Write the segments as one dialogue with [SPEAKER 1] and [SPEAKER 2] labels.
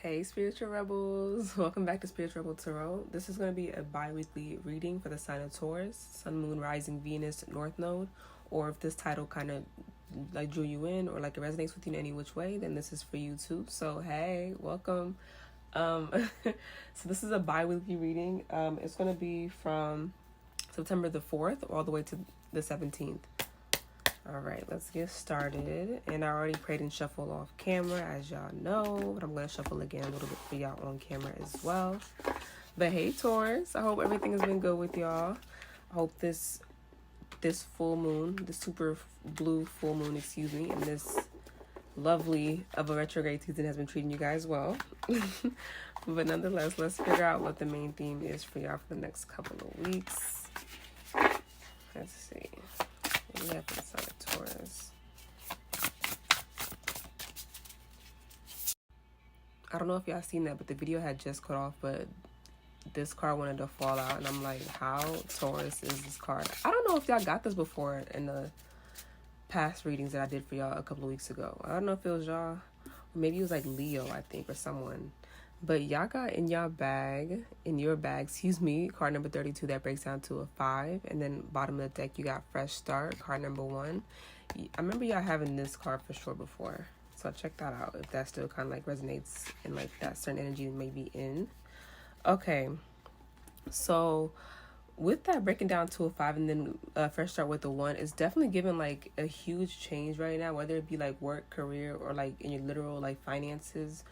[SPEAKER 1] Hey spiritual rebels, welcome back to Spiritual Rebel Tarot. This is going to be a bi-weekly reading for the sign of Taurus, Sun, Moon, Rising, Venus, North Node, or if this title kind of like drew you in or like it resonates with you in any which way, then this is for you too. So hey, welcome. So this is a bi-weekly reading. It's going to be from September the 4th all the way to the 17th. All right, let's get started. And I already prayed and shuffled off camera, as y'all know, but I'm going to shuffle again a little bit for y'all on camera as well. But hey, Taurus, I hope everything has been good with y'all. I hope this full moon, the super blue full moon, and this lovely of a retrograde season has been treating you guys well. But nonetheless, let's figure out what the main theme is for y'all for the next couple of weeks. Let's see. What do we have for the sign of Taurus? I don't know if y'all seen that, but the video had just cut off, but this card wanted to fall out, and I'm like, how Taurus is this card? I don't know if y'all got this before in the past readings that I did for y'all a couple of weeks ago. I don't know if it was y'all, maybe it was like Leo, I think, or someone. But y'all got in your bag, card number 32 that breaks down to a 5. And then bottom of the deck, you got Fresh Start, card number 1. I remember y'all having this card for sure before. So check that out if that still kind of like resonates and like that certain energy may be in. Okay, so with that breaking down to a 5 and then Fresh Start with a 1, it's definitely giving like a huge change right now, whether it be like work, career, or like in your literal like finances.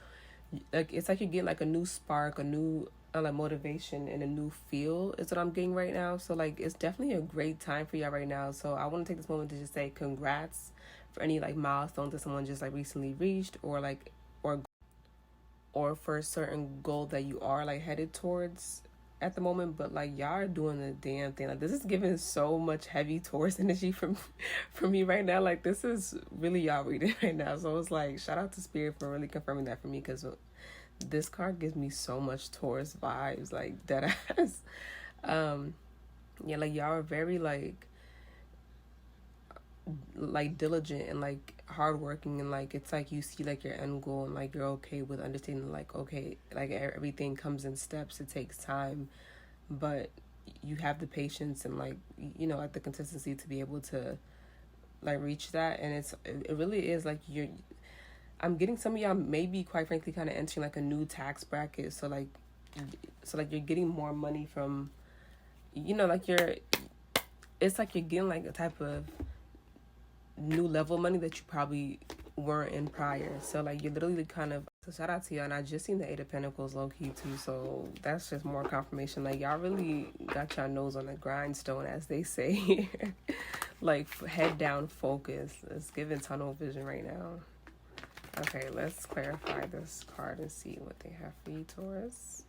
[SPEAKER 1] Like it's like you get like a new spark, a new like motivation, and a new feel is what I'm getting right now. So like it's definitely a great time for y'all right now. So I want to take this moment to just say congrats for any like milestones that someone just like recently reached, or like or for a certain goal that you are like headed towards at the moment. But like y'all are doing the damn thing. Like this is giving so much heavy Taurus energy from me right now. Like this is really y'all reading right now. So it's like shout out to Spirit for really confirming that for me, because this card gives me so much Taurus vibes, like dead ass. Yeah, like y'all are very like diligent and like hardworking, and like it's like you see like your end goal, and like you're okay with understanding like okay, like everything comes in steps, it takes time, but you have the patience and like like the consistency to be able to like reach that. And it really is like I'm getting some of y'all maybe quite frankly kind of entering like a new tax bracket, so like you're getting more money from like it's like you're getting like a type of new level money that you probably weren't in prior. So like you're literally kind of, so shout out to y'all. And I just seen the 8 of Pentacles low key too, so that's just more confirmation. Like y'all really got y'all nose on the grindstone, as they say. Like head down focus. It's giving tunnel vision right now. Okay, let's clarify this card and see what they have for you, Taurus.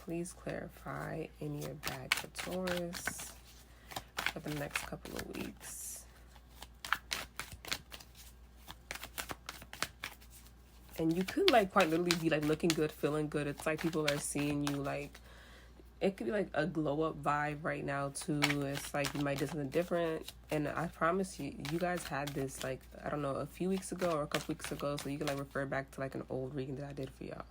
[SPEAKER 1] Please clarify in your bag for Taurus for the next couple of weeks. And you could like quite literally be like looking good, feeling good. It's like people are seeing you, like it could be like a glow up vibe right now too. It's like you might do something different. And I promise you, you guys had this like, I don't know, a few weeks ago or a couple weeks ago. So you can like refer back to like an old reading that I did for y'all.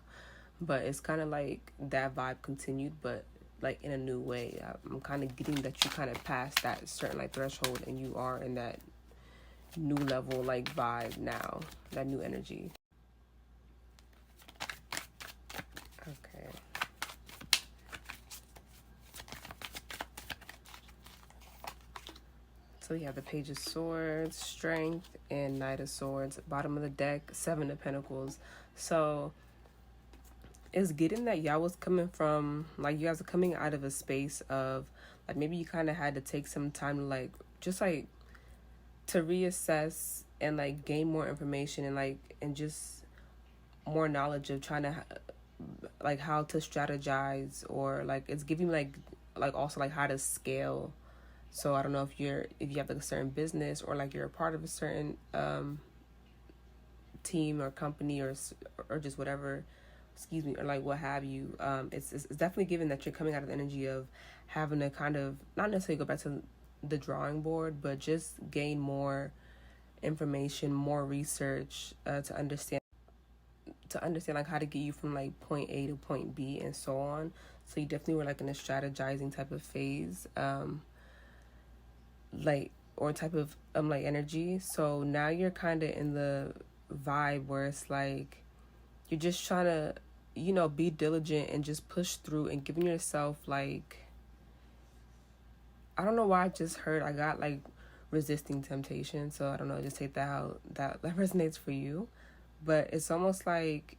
[SPEAKER 1] But it's kind of like that vibe continued, but like in a new way. I'm kind of getting that you kind of passed that certain like threshold, and you are in that new level like vibe now, that new energy. Okay. So we have the Page of Swords, Strength, and Knight of Swords. Bottom of the deck, 7 of Pentacles. So it's getting that y'all was coming from, like you guys are coming out of a space of like maybe you kind of had to take some time to like just like to reassess and like gain more information and just more knowledge of trying to like how to strategize, or like it's giving like also like how to scale. So I don't know if you have like a certain business, or like you're a part of a certain team or company or just whatever, or like what have you. It's definitely given that you're coming out of the energy of having to kind of not necessarily go back to the drawing board, but just gain more information, more research to understand to understand like how to get you from like point A to point B and so on. So you definitely were like in a strategizing type of phase, like, or type of like energy. So now you're kind of in the vibe where it's like you're just trying to, you know, be diligent and just push through and giving yourself like, I don't know why I just heard I got like resisting temptation. So I don't know, just take that how that resonates for you. But it's almost like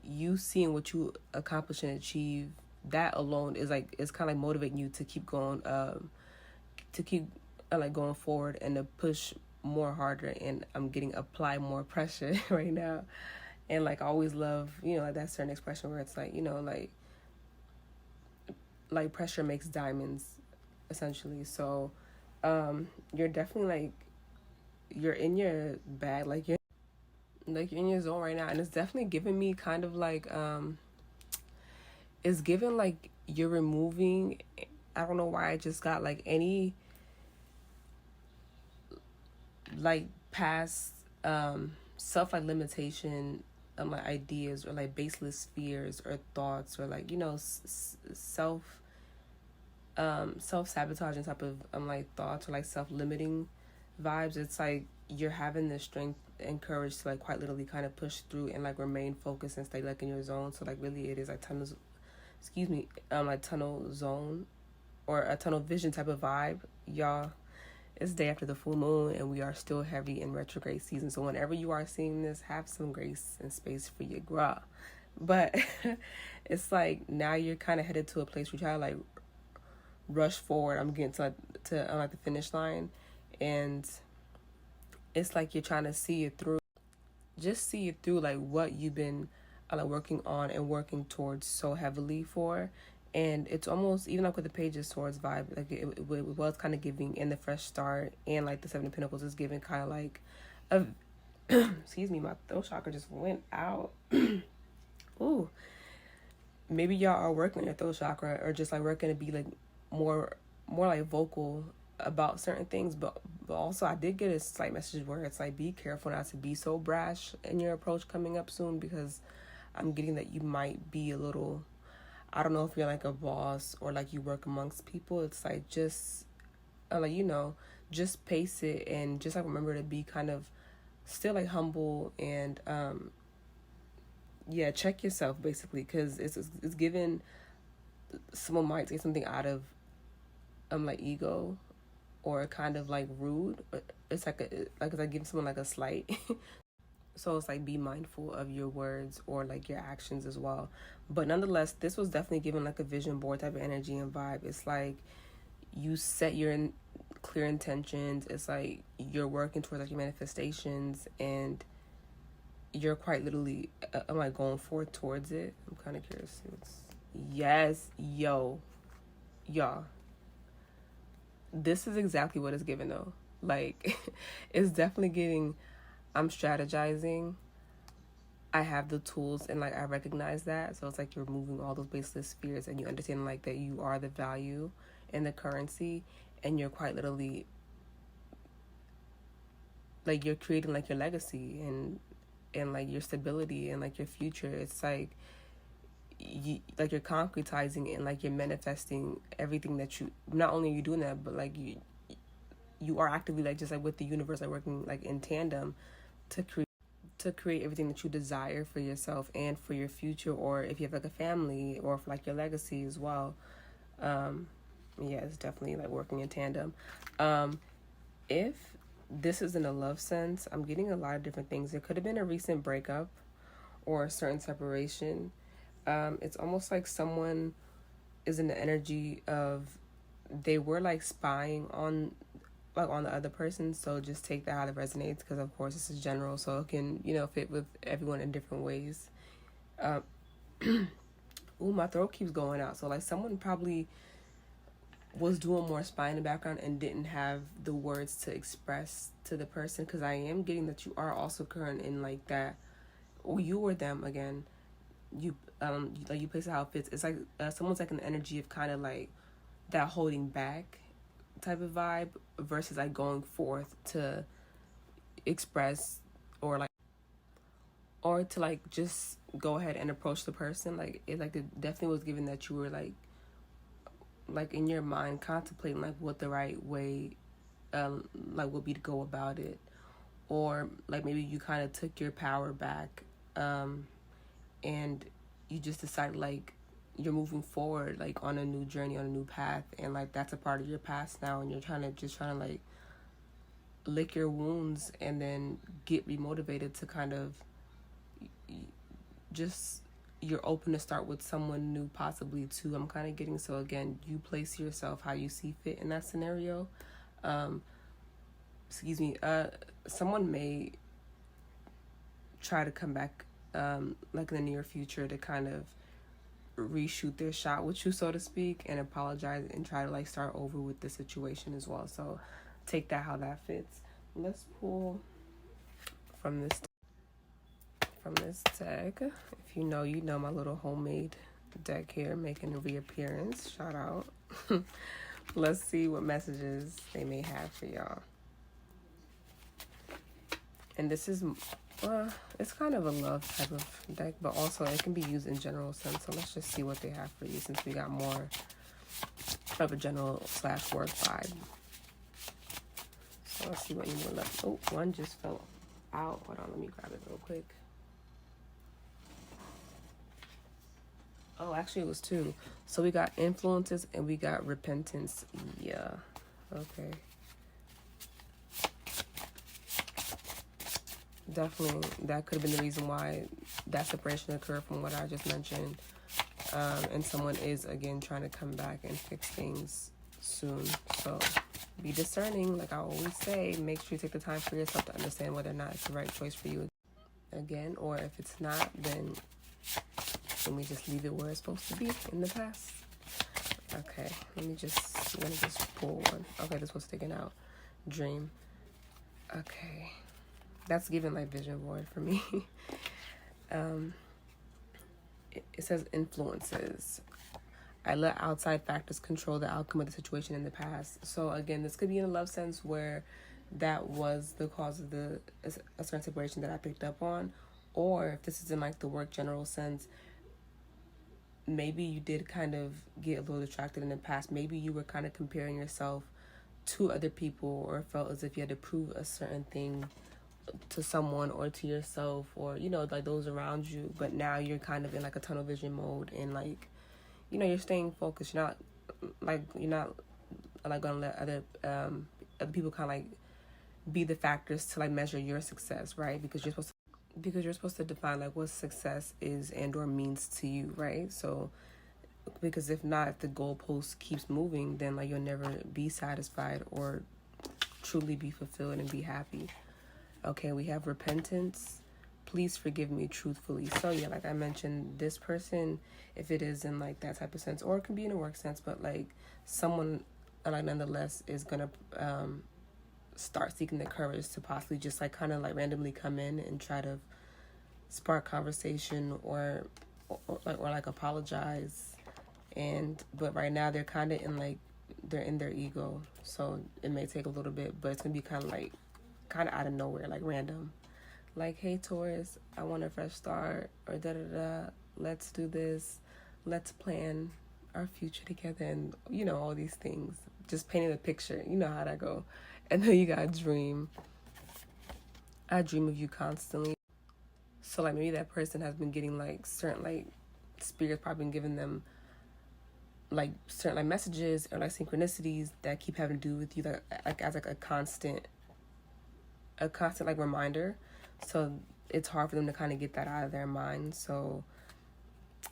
[SPEAKER 1] you seeing what you accomplish and achieve, that alone is like, it's kind of like motivating you to keep going, to keep like going forward and to push more harder. And I'm getting apply more pressure right now. And like I always love, you know, like that certain expression where it's like, you know, like pressure makes diamonds essentially. So you're definitely like, you're in your bag, like you're in your zone right now. And it's definitely giving me kind of like it's giving like you're removing, I don't know why I just got like any like past self like limitation, like ideas or like baseless fears or thoughts, or like, you know, self-sabotaging type of like thoughts, or like self-limiting vibes. It's like you're having the strength and courage to like quite literally kind of push through and like remain focused and stay like in your zone. So like really it is like like tunnel zone or a tunnel vision type of vibe, y'all. It's day after the full moon and we are still heavy in retrograde season. So whenever you are seeing this, have some grace and space for your girl. But it's like now you're kind of headed to a place where you try to like rush forward. I'm getting to like the finish line, and it's like you're trying to see it through. Just see it through, like what you've been like working on and working towards so heavily for. And it's almost even like with the Page of Swords vibe, like it was kind of giving in the fresh start, and like the Seven of Pentacles is giving kind of like a excuse me, my throat chakra just went out. Ooh, maybe y'all are working on your throat chakra, or just like working to be like more like vocal about certain things. But also I did get a slight message where it's like, be careful not to be so brash in your approach coming up soon, because I'm getting that you might be a little, I don't know if you're like a boss or like you work amongst people. It's like just like, you know, just pace it and just like remember to be kind of still like humble and yeah, check yourself basically, because it's given someone might say something out of like ego or kind of like rude. It's like it's like giving someone like a slight. So it's like be mindful of your words or like your actions as well. But nonetheless, this was definitely given like a vision board type of energy and vibe. It's like you set your clear intentions. It's like you're working towards like your manifestations, and you're quite literally I'm like going forward towards it. I'm kind of curious. Yes, y'all. This is exactly what it's giving though. Like it's definitely giving, I'm strategizing, I have the tools, and like I recognize that. So it's like you're removing all those baseless fears, and you understand like that you are the value and the currency, and you're quite literally like you're creating like your legacy and like your stability and like your future. It's like you're concretizing and like you're manifesting everything that you, not only are you doing that, but like you are actively like just like with the universe, like working like in tandem to create everything that you desire for yourself and for your future, or if you have like a family, or for like your legacy as well. Yeah, it's definitely like working in tandem. If this is in a love sense, I'm getting a lot of different things. It could have been a recent breakup or a certain separation. It's almost like someone is in the energy of they were like spying on the other person. So just take that how it resonates, because of course this is general, so it can, you know, fit with everyone in different ways. Ooh, my throat keeps going out. So like someone probably was doing more spying in the background and didn't have the words to express to the person, because I am getting that you are also current in like that, or you or them again, you like you place it how it fits. It's like someone's like an energy of kind of like that holding back type of vibe versus like going forth to express or like or to like just go ahead and approach the person. Like it definitely was given that you were like in your mind contemplating like what the right way like would be to go about it, or like maybe you kind of took your power back, and you just decided like you're moving forward like on a new journey, on a new path, and like that's a part of your past now, and you're trying to like lick your wounds and then get remotivated to kind of just, you're open to start with someone new possibly too, I'm kind of getting. So again, you place yourself how you see fit in that scenario. Someone may try to come back like in the near future to kind of reshoot their shot with you, so to speak, and apologize and try to like start over with the situation as well. So take that how that fits. Let's pull from this deck. If you know, you know, my little homemade deck here making a reappearance. Shout out. Let's see what messages they may have for y'all. And this is, it's kind of a love type of deck, but also it can be used in general sense. So let's just see what they have for you, since we got more of a general / work vibe. So let's see what you want left. Oh, one just fell out. Hold on, let me grab it real quick. Oh, actually it was two. So we got influences and we got repentance. Yeah. Okay. Definitely, that could have been the reason why that separation occurred from what I just mentioned. And someone is, again, trying to come back and fix things soon. So be discerning. Like I always say, make sure you take the time for yourself to understand whether or not it's the right choice for you again. Or if it's not, then we just leave it where it's supposed to be in the past. Okay, I'm gonna just pull one. Okay, this was sticking out. Dream. Okay. That's giving like vision board for me. It says influences. I let outside factors control the outcome of the situation in the past. So again, this could be in a love sense where that was the cause of a certain separation that I picked up on. Or if this is in like the work general sense, maybe you did kind of get a little distracted in the past. Maybe you were kind of comparing yourself to other people, or felt as if you had to prove a certain thing to someone or to yourself, or you know, like those around you. But now you're kind of in like a tunnel vision mode, and like, you know, you're staying focused. You're not like gonna let other people kind of like be the factors to like measure your success, right? Because you're supposed to define like what success is and or means to you, right? So because if not, if the goalpost keeps moving, then like you'll never be satisfied or truly be fulfilled and be happy. Okay, we have repentance. Please forgive me truthfully. So yeah, like I mentioned, this person, if it is in like that type of sense, or it can be in a work sense, but like someone like nonetheless is gonna start seeking the courage to possibly just like kind of like randomly come in and try to spark conversation or like apologize. But right now they're kind of in like, they're in their ego, so it may take a little bit, but it's gonna be kind of out of nowhere, like random, like, hey Taurus, I want a fresh start, or let's do this, let's plan our future together, and you know, all these things, just painting a picture. You know how that go. And then you got dream. I dream of you constantly. So like maybe that person has been getting like certain like spirits probably been giving them like certain like messages or like synchronicities that keep having to do with you, like as like a constant like reminder. So it's hard for them to kind of get that out of their mind. So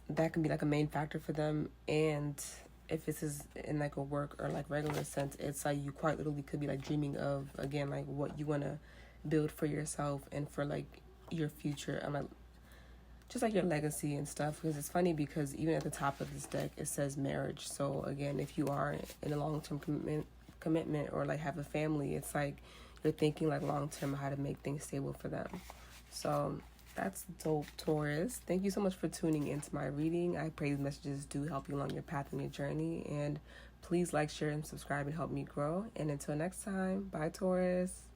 [SPEAKER 1] that can be like a main factor for them. And if this is in like a work or like regular sense, it's like you quite literally could be like dreaming of, again, like what you want to build for yourself and for like your future, and like just like your legacy and stuff. Because it's funny, because even at the top of this deck it says marriage. So again, if you are in a long-term commitment or like have a family, it's like you're thinking like long-term how to make things stable for them. So that's dope, Taurus. Thank you so much for tuning into my reading. I pray these messages do help you along your path and your journey. And please like, share, and subscribe and help me grow. And until next time, bye, Taurus.